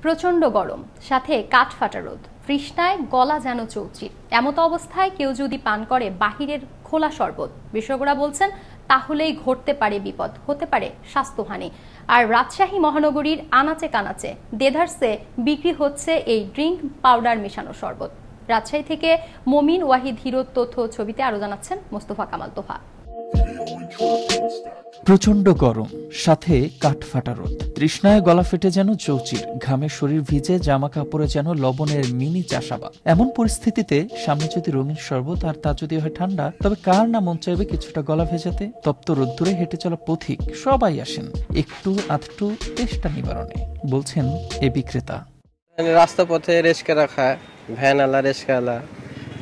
প্রচণ্ড গরম, সাথে কাঠ ফাটা রোদ, তৃষ্ণায় গলা যেন চৌচির। এমত অবস্থায় কেউ যদি পান করে বাহিরের খোলা শরবত, বিশেষজ্ঞরা বলছেন তাহলেই ঘটতে পারে বিপদ, হতে পারে স্বাস্থ্যহানি। আর রাজশাহী মহানগরীর আনাচে কানাচে দেদারসে বিক্রি হচ্ছে এই ড্রিঙ্ক পাউডার মেশানো শরবত। রাজশাহী থেকে মমিন ওয়াহিদ হিরোর তথ্য ছবিতে আরো জানাচ্ছেন মোস্তফা কামাল তোহা। প্রচন্ড গরম, সাথে কাঠ ফাটা রোদ, তৃষ্ণায় গলা ফেটে যেন চৌচির, ঘামে শরীর ভিজে, জামা কাপড়ে যেন লবণের মিনি চাষাবা। এমন পরিস্থিতিতে সামনে যদি রঙিন শরবত আর তা যদি হয় ঠান্ডা, তবে কার না মন চাইবে কিছুটা গলা ভেজাতে। তপ্ত রোদ্দুরে হেঁটে চলা পথিক সবাই আসেন একটু আধটু তেষ্টা নিবারণে, বলছেন এ বিক্রেতা। রাস্তা পথে রেস্কারা খায়, ভ্যানওয়ালা, রেস্কাওয়ালা,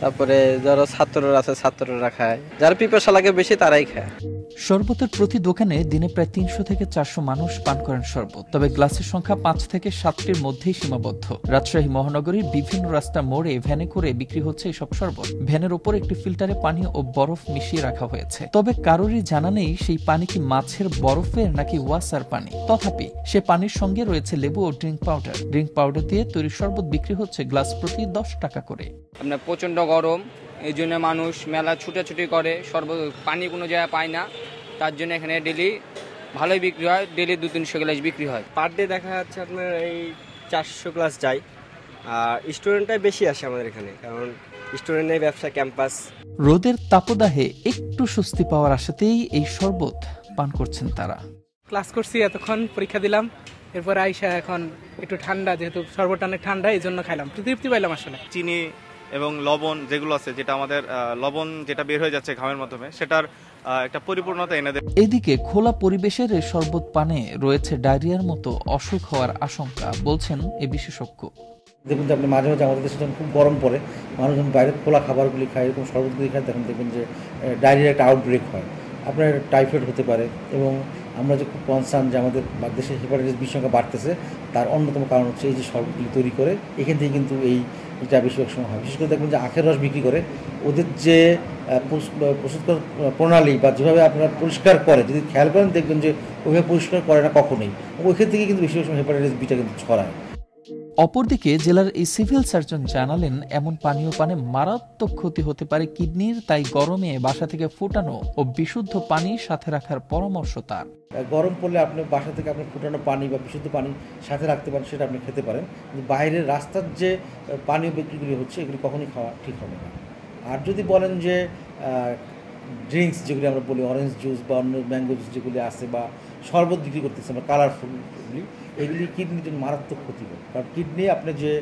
তারপরে যারা ছাত্ররা আছে ছাত্ররা খায়, যারা পিপাসা লাগে বেশি তারাই খায়। শরবতের প্রতি দোকানে দিনে প্রায় ৩০০ থেকে ৪০০ মানুষ পান করেন শরবত, তবে গ্লাসের সংখ্যা ৫ থেকে ৭টির মধ্যেই সীমাবদ্ধ। রাজশাহী মহানগরীর বিভিন্ন রাস্তা মোড়ে ভ্যানে করে বিক্রি হচ্ছে এসব শরবত। ভ্যানের ওপর একটি ফিল্টারে পানি ও বরফ মিশিয়ে রাখা হয়েছে, তবে কারোরই জানা নেই সেই পানি কি মাছের বরফের নাকি ওয়াসার পানি। তথাপি সে পানির সঙ্গে রয়েছে লেবু ও ড্রিঙ্ক পাউডার। ড্রিঙ্ক পাউডার দিয়ে তৈরি শরবত বিক্রি হচ্ছে গ্লাস প্রতি ১০ টাকা করে। আপনার প্রচণ্ড গরম, এই জন্য মানুষ মেলা ছুটাছুটি করে, শরবত পানি কোনো জায়গায় পায় না, তার জন্য এখানে ডেলি ভালোই বিক্রি হয়, ডেলি ২-৩০০ গ্লাস বিক্রি হয়। পার ডে দেখা যাচ্ছে আপনার এই ৪০০ গ্লাস যায়। আর স্টুডেন্টটাই বেশি আসে আমাদের এখানে, কারণ স্টুডেন্টের ব্যবসা, ক্যাম্পাস। রোদের তাপদাহে একটু স্বস্তি পাওয়ার আশাতেই এই শরবত পান করছেন তারা। ক্লাস করছি, এতক্ষণ পরীক্ষা দিলাম, এরপর আইসা এখন একটু ঠান্ডা, যেহেতু শরবতটা অনেক ঠান্ডা, এই জন্য খাইলাম, তৃপ্তি পাইলাম। আসলে চিনি এবং লবণ যেগুলো আছে, যেটা আমাদের লবণ যেটা বের হয়ে যাচ্ছে ঘামের মাধ্যমে, সেটার একটা পরিপূর্ণতা এনে দেয়। এদিকে খোলা পরিবেশের এই শরবত পানে রয়েছে ডায়রিয়ার মতো অসুখ হওয়ার আশঙ্কা, বলছেন এ বিশেষজ্ঞ। দেখুন যে আপনি মাঝে মাঝে আমাদের দেশে যখন খুব গরম পড়ে, মানুষ যখন বাইরে খোলা খাবারগুলি খায়, এরকম শরবতগুলি খায়, তখন দেখবেন যে ডায়রিয়ার একটা আউটব্রেক হয়, আপনার টাইফয়েড হতে পারে। এবং আমরা যে খুব কনসার্ন যে আমাদের দেশে হেপাটাইটিস বি সংখ্যা বাড়তেছে, তার অন্যতম কারণ হচ্ছে এই যে শরবতগুলি তৈরি করে, এখান থেকে কিন্তু এটা বেশিরভাগ সময় হয়। বিশেষ করে দেখবেন যে আখের রস বিক্রি করে, ওদের যে প্রস্তুত প্রণালী বা যেভাবে আপনারা পরিষ্কার করে, যদি খেয়াল করেন দেখবেন যে ওইভাবে পরিষ্কার করে না কখনোই, ওইখান থেকে কিন্তু বেশিরভাগ সময় হেপাটাইটিস বিটা কিন্তু ছড়ায়। অপরদিকে জেলার এই সিভিল সার্জন জানালেন, এমন পানীয় পানে মারাত্মক ক্ষতি হতে পারে কিডনির, তাই গরমে বাসা থেকে ফুটানো ও বিশুদ্ধ পানি সাথে রাখার পরামর্শ তার। গরম পড়লে আপনি বাসা থেকে আপনি ফুটানো পানি বা বিশুদ্ধ পানি সাথে রাখতে পারেন, সেটা আপনি খেতে পারেন। কিন্তু বাইরের রাস্তার যে পানীয় বিক্রিগুলি হচ্ছে, এগুলি কখনই খাওয়া ঠিক হবে না। আর যদি বলেন যে ড্রিঙ্কস যেগুলি আমরা বলি, অরেঞ্জ জুস বা অন্য ম্যাঙ্গো জুস যেগুলি আছে, বা শরবত বিক্রি করতেছে আমরা কালারফুলগুলি, এগুলি কিডনির জন্য মারাত্মক ক্ষতিকর, কারণ কিডনি আপনি যে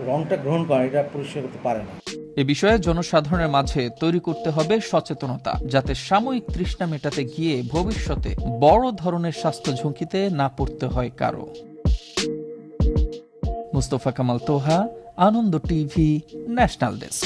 রংটা গ্রহণ করেন এটা পরিষ্কার করতে পারে না। এ বিষয়ে জনসাধারণের মাঝে তৈরি করতে হবে সচেতনতা, যাতে সাময়িক তৃষ্ণা মেটাতে গিয়ে ভবিষ্যতে বড় ধরনের স্বাস্থ্য ঝুঁকিতে না পড়তে হয় কারো। মোস্তফা কামাল তোহা, আনন্দ টিভি, ন্যাশনাল ডেস্ক।